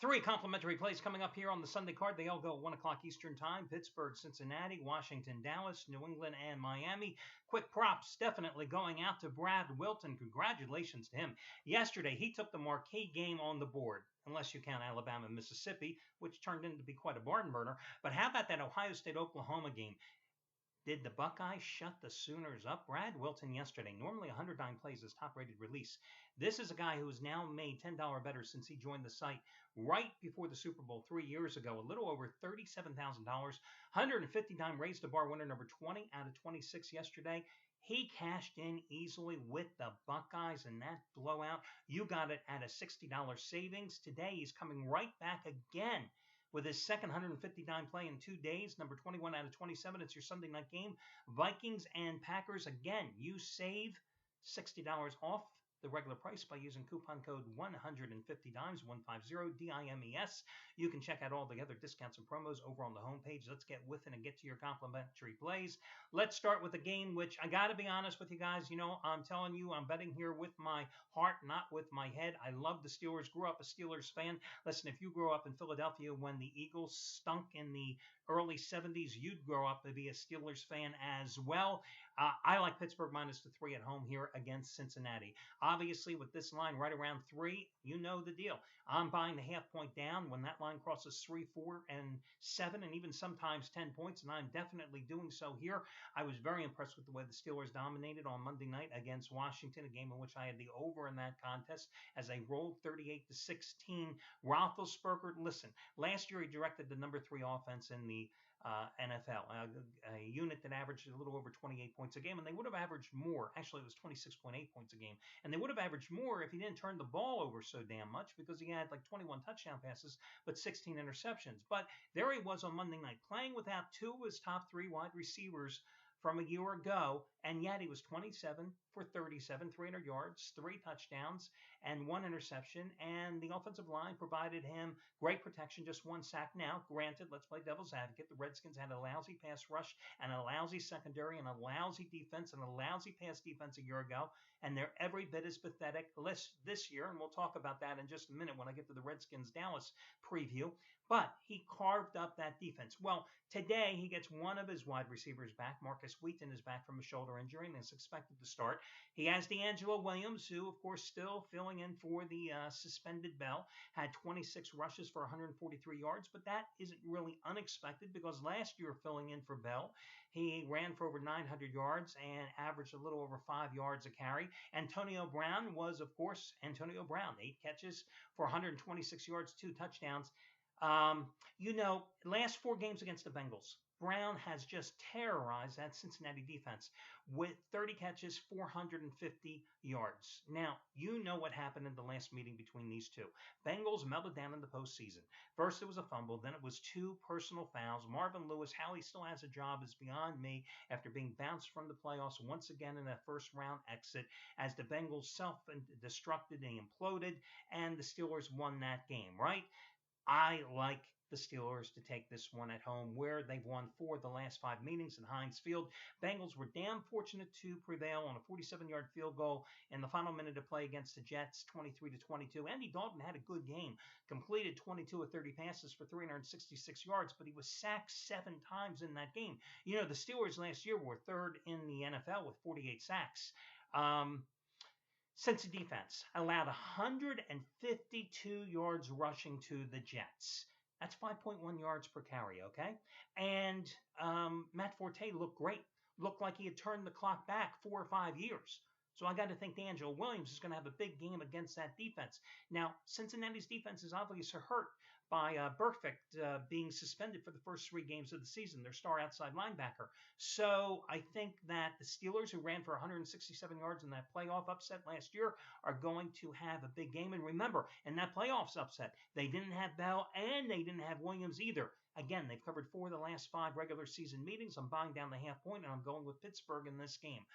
Three complimentary plays coming up here on the Sunday card. They all go 1 o'clock Eastern Time. Pittsburgh, Cincinnati, Washington, Dallas, New England, and Miami. Quick props definitely going out to Brad Wilton. Congratulations to him. Yesterday, he took the marquee game on the board, unless you count Alabama and Mississippi, which turned into be quite a barn burner. But how about that Ohio State-Oklahoma game? Did the Buckeyes shut the Sooners up? Brad Wilton yesterday, normally 109 plays his top-rated release. This is a guy who has now made $10 better since he joined the site right before the Super Bowl 3 years ago. A little over $37,000. 150 dime raised the bar winner number 20 out of 26 yesterday. He cashed in easily with the Buckeyes in that blowout. You got it at a $60 savings. Today he's coming right back again with his second 150 dime play in 2 days, number 21 out of 27. It's your Sunday night game. Vikings and Packers. Again, you save $60 off the regular price by using coupon code 150dimes, 150DIMES. You can check out all the other discounts and promos over on the homepage. Let's get with it and get to your complimentary plays. Let's start with a game which I got to be honest with you guys. You know, I'm telling you, I'm betting here with my heart, not with my head. I love the Steelers. Grew up a Steelers fan. Listen, if you grew up in Philadelphia when the Eagles stunk in the early 70s, you'd grow up to be a Steelers fan as well. I like Pittsburgh minus the 3 at home here against Cincinnati. Obviously, with this line right around 3, you know the deal. I'm buying the half point down when that line crosses 3, 4, and 7, and even sometimes 10 points, and I'm definitely doing so here. I was very impressed with the way the Steelers dominated on Monday night against Washington, a game in which I had the over in that contest as they rolled 38-16. Roethlisberger, listen, last year he directed the number 3 offense in the NFL, a unit that averaged a little over 28 points a game, and they would have averaged more. Actually, it was 26.8 points a game, and they would have averaged more if he didn't turn the ball over so damn much, because he had like 21 touchdown passes but 16 interceptions. But there he was on Monday night, playing without 2 of his top 3 wide receivers from a year ago, and yet he was 27 for 37, 300 yards, 3 touchdowns, and 1 interception, and the offensive line provided him great protection, just 1 sack. Now, granted, let's play devil's advocate. The Redskins had a lousy pass rush and a lousy secondary and a lousy defense and a lousy pass defense a year ago, and they're every bit as pathetic this year, and we'll talk about that in just a minute when I get to the Redskins-Dallas preview. But he carved up that defense. Well, today he gets one of his wide receivers back. Marcus Wheaton is back from a shoulder injury and is expected to start. He has D'Angelo Williams, who, of course, still filling in for the suspended Bell, had 26 rushes for 143 yards, but that isn't really unexpected because last year filling in for Bell, he ran for over 900 yards and averaged a little over 5 yards a carry. Antonio Brown was, of course, Antonio Brown, 8 catches for 126 yards, 2 touchdowns. You know, last 4 games against the Bengals, Brown has just terrorized that Cincinnati defense with 30 catches, 450 yards. Now, you know what happened in the last meeting between these two. Bengals melted down in the postseason. First, it was a fumble. Then it was 2 personal fouls. Marvin Lewis, how he still has a job is beyond me after being bounced from the playoffs once again in that first-round exit as the Bengals self-destructed and imploded, and the Steelers won that game, right? I like the Steelers to take this one at home, where they've won 4 of the last 5 meetings in Heinz Field. Bengals were damn fortunate to prevail on a 47-yard field goal in the final minute of play against the Jets, 23-22. Andy Dalton had a good game, completed 22 of 30 passes for 366 yards, but he was sacked 7 times in that game. You know, the Steelers last year were 3rd in the NFL with 48 sacks. Since the defense allowed 152 yards rushing to the Jets. That's 5.1 yards per carry, okay? And Matt Forte looked great. Looked like he had turned the clock back 4 or 5 years. So I got to think D'Angelo Williams is going to have a big game against that defense. Now, Cincinnati's defense is obviously hurt by Burfict being suspended for the first 3 games of the season, their star outside linebacker. So I think that the Steelers, who ran for 167 yards in that playoff upset last year, are going to have a big game. And remember, in that playoffs upset, they didn't have Bell and they didn't have Williams either. Again, they've covered 4 of the last 5 regular season meetings. I'm buying down the half point, and I'm going with Pittsburgh in this game.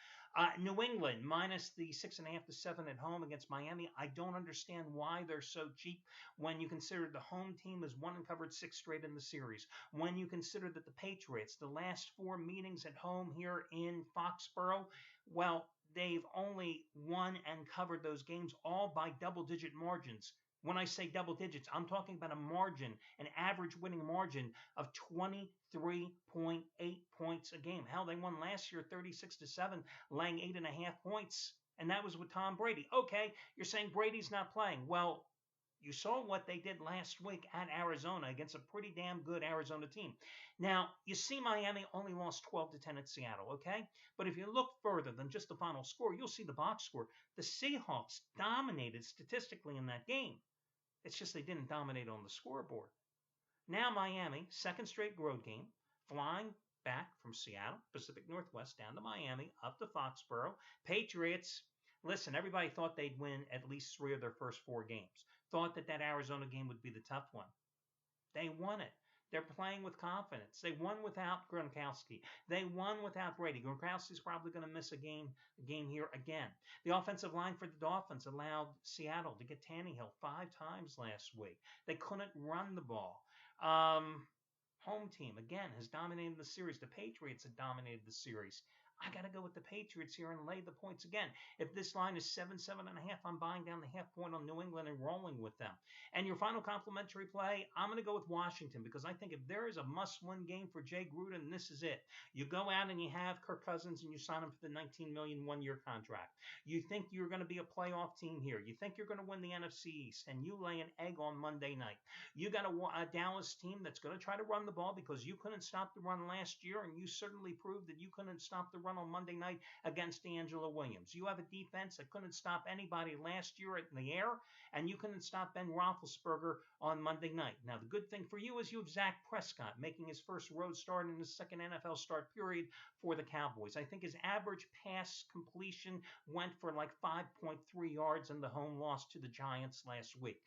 New England, minus the 6.5 to 7 at home against Miami. I don't understand why they're so cheap when you consider the home team has won and covered 6 straight in the series. When you consider that the Patriots, the last 4 meetings at home here in Foxborough, well, they've only won and covered those games all by double-digit margins. When I say double digits, I'm talking about a margin, an average winning margin of 23.8 points a game. Hell, they won last year 36-7, laying 8.5 points, and that was with Tom Brady. Okay, you're saying Brady's not playing. Well, you saw what they did last week at Arizona against a pretty damn good Arizona team. Now, you see Miami only lost 12-10 at Seattle, okay? But if you look further than just the final score, you'll see the box score. The Seahawks dominated statistically in that game. It's just they didn't dominate on the scoreboard. Now Miami, second straight road game, flying back from Seattle, Pacific Northwest, down to Miami, up to Foxborough. Patriots, listen, everybody thought they'd win at least 3 of their first 4 games. Thought that Arizona game would be the tough one. They won it. They're playing with confidence. They won without Gronkowski. They won without Brady. Gronkowski's probably going to miss a game here again. The offensive line for the Dolphins allowed Seattle to get Tannehill 5 times last week. They couldn't run the ball. Home team, again, has dominated the series. The Patriots have dominated the series. I got to go with the Patriots here and lay the points again. If this line is 7.5, I'm buying down the half point on New England and rolling with them. And your final complimentary play, I'm going to go with Washington because I think if there is a must-win game for Jay Gruden, this is it. You go out and you have Kirk Cousins and you sign him for the $19 million one-year contract. You think you're going to be a playoff team here. You think you're going to win the NFC East, and you lay an egg on Monday night. You got a Dallas team that's going to try to run the ball because you couldn't stop the run last year, and you certainly proved that you couldn't stop the run on Monday night against D'Angelo Williams. You have a defense that couldn't stop anybody last year in the air, and you couldn't stop Ben Roethlisberger on Monday night. Now, the good thing for you is you have Dak Prescott making his first road start in his second NFL start period for the Cowboys. I think his average pass completion went for like 5.3 yards in the home loss to the Giants last week.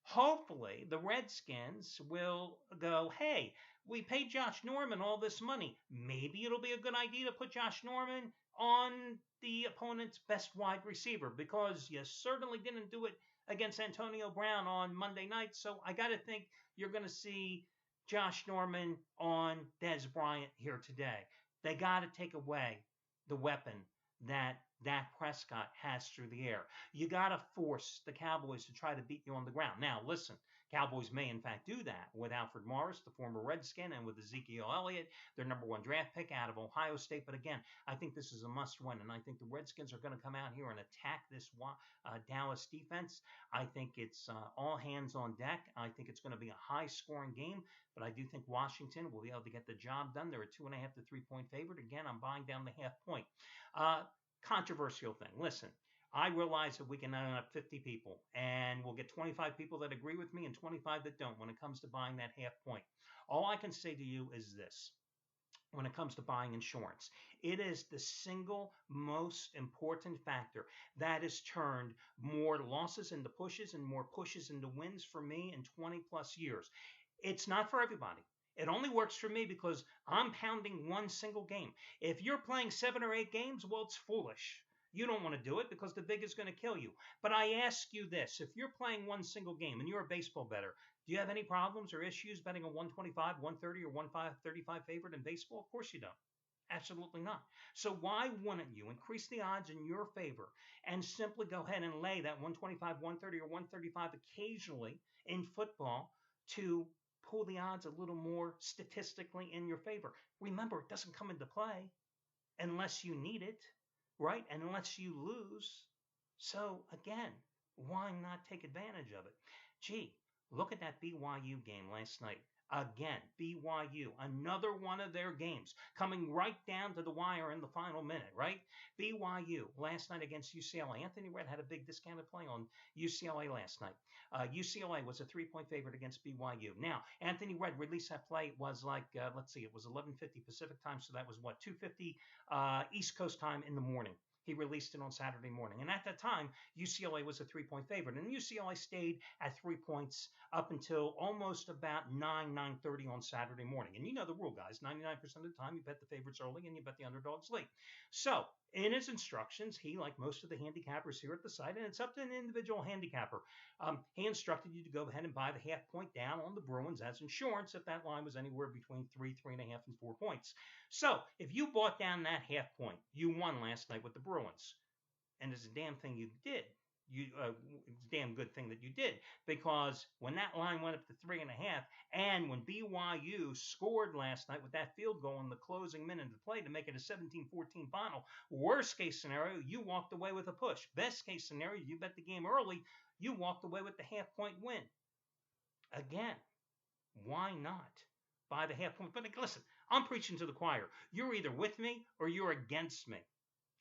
Hopefully, the Redskins will go, hey, we paid Josh Norman all this money. Maybe it'll be a good idea to put Josh Norman on the opponent's best wide receiver because you certainly didn't do it against Antonio Brown on Monday night. So I got to think you're going to see Josh Norman on Dez Bryant here today. They got to take away the weapon that Dak Prescott has through the air. You got to force the Cowboys to try to beat you on the ground. Now, listen, Cowboys may in fact do that with Alfred Morris, the former Redskin, and with Ezekiel Elliott, their number 1 draft pick out of Ohio State. But again, I think this is a must-win, and I think the Redskins are going to come out here and attack this Dallas defense. I think it's all hands on deck. I think it's going to be a high-scoring game, but I do think Washington will be able to get the job done. They're a 2.5 to 3-point favorite. Again, I'm buying down the half point. Controversial thing. Listen, I realize that we can line up 50 people, and we'll get 25 people that agree with me and 25 that don't when it comes to buying that half point. All I can say to you is this. When it comes to buying insurance, it is the single most important factor that has turned more losses into pushes and more pushes into wins for me in 20 plus years. It's not for everybody. It only works for me because I'm pounding one single game. If you're playing 7 or 8 games, well, it's foolish. You don't want to do it because the big is going to kill you. But I ask you this. If you're playing one single game and you're a baseball bettor, do you have any problems or issues betting a 125, 130, or 135 favorite in baseball? Of course you don't. Absolutely not. So why wouldn't you increase the odds in your favor and simply go ahead and lay that 125, 130, or 135 occasionally in football to pull the odds a little more statistically in your favor? Remember, it doesn't come into play unless you need it, right? And unless you lose. So again, why not take advantage of it? Gee, look at that BYU game last night. Again, BYU, another one of their games coming right down to the wire in the final minute, right? BYU last night against UCLA. Anthony Redd had a big discounted play on UCLA last night. UCLA was a 3-point favorite against BYU. Now, Anthony Redd released that play. It was like, let's see, it was 11:50 Pacific time, so that was what, 2:50 East Coast time in the morning. He released it on Saturday morning. And at that time, UCLA was a 3-point favorite. And UCLA stayed at 3 points up until almost about 9:30 on Saturday morning. And you know the rule, guys. 99% of the time, you bet the favorites early and you bet the underdogs late. So in his instructions, he, like most of the handicappers here at the site, and it's up to an individual handicapper, he instructed you to go ahead and buy the half point down on the Bruins as insurance if that line was anywhere between 3, 3.5, and 4 points. So if you bought down that half point, you won last night with the Bruins. And it's a damn thing you did. it's a damn good thing that you did, because when that line went up to 3.5, and when BYU scored last night with that field goal in the closing minute of play to make it a 17-14 final, worst case scenario, you walked away with a push. Best case scenario, you bet the game early, you walked away with the half-point win. Again, why not buy the half point? But listen, I'm preaching to the choir. You're either with me or you're against me.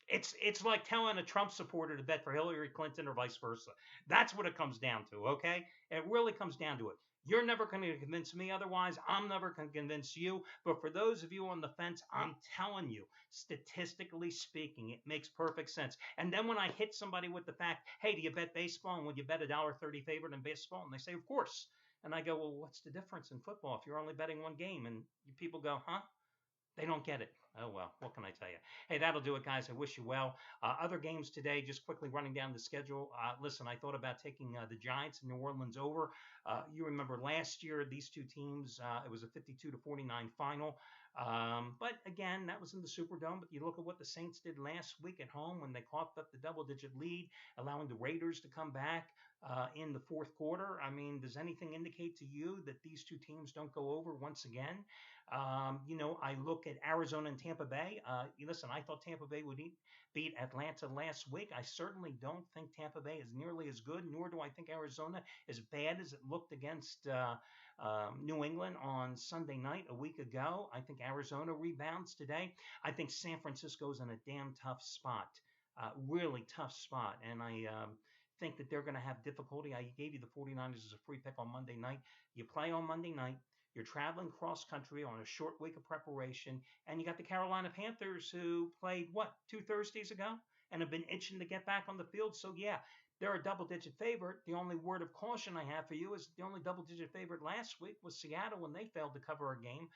It's like telling a Trump supporter to bet for Hillary Clinton or vice versa. That's what it comes down to, okay? It really comes down to it. You're never going to convince me otherwise. I'm never going to convince you. But for those of you on the fence, I'm telling you, statistically speaking, it makes perfect sense. And then when I hit somebody with the fact, hey, do you bet baseball? And would you bet $1.30 favorite in baseball? And they say, of course. And I go, well, what's the difference in football if you're only betting one game? And people go, huh? They don't get it. Oh, well, what can I tell you? Hey, that'll do it, guys. I wish you well. Other games today, just quickly running down the schedule. Listen, I thought about taking the Giants and New Orleans over. You remember last year, these two teams, it was a 52-49 final. But again, that was in the Superdome. But you look at what the Saints did last week at home when they coughed up the double-digit lead, allowing the Raiders to come back in the fourth quarter. I mean, does anything indicate to you that these two teams don't go over once again? I look at Arizona and Tampa Bay. Listen, I thought Tampa Bay would beat Atlanta last week. I certainly don't think Tampa Bay is nearly as good, nor do I think Arizona is bad as it looked against New England on Sunday night a week ago. I think Arizona rebounds today. I think San Francisco's in a damn tough spot, really tough spot. And I think that they're going to have difficulty. I gave you the 49ers as a free pick on Monday night. You play on Monday night. You're traveling cross country on a short week of preparation, and you got the Carolina Panthers who played, 2 Thursdays ago and have been itching to get back on the field. So, yeah, they're a double-digit favorite. The only word of caution I have for you is the only double-digit favorite last week was Seattle when they failed to cover a game.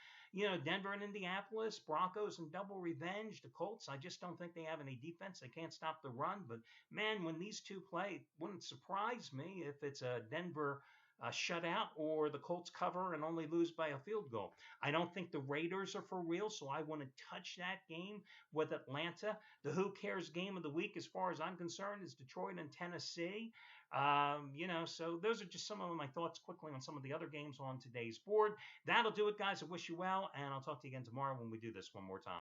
Denver and Indianapolis, Broncos and double revenge. The Colts, I just don't think they have any defense. They can't stop the run. But, man, when these two play, it wouldn't surprise me if it's a Denver shutout or the Colts cover and only lose by a field goal. I don't think the Raiders are for real, so I wouldn't touch that game with Atlanta. The who cares game of the week, as far as I'm concerned, is Detroit and Tennessee. So those are just some of my thoughts quickly on some of the other games on today's board. That'll do it, guys. I wish you well, and I'll talk to you again tomorrow when we do this one more time.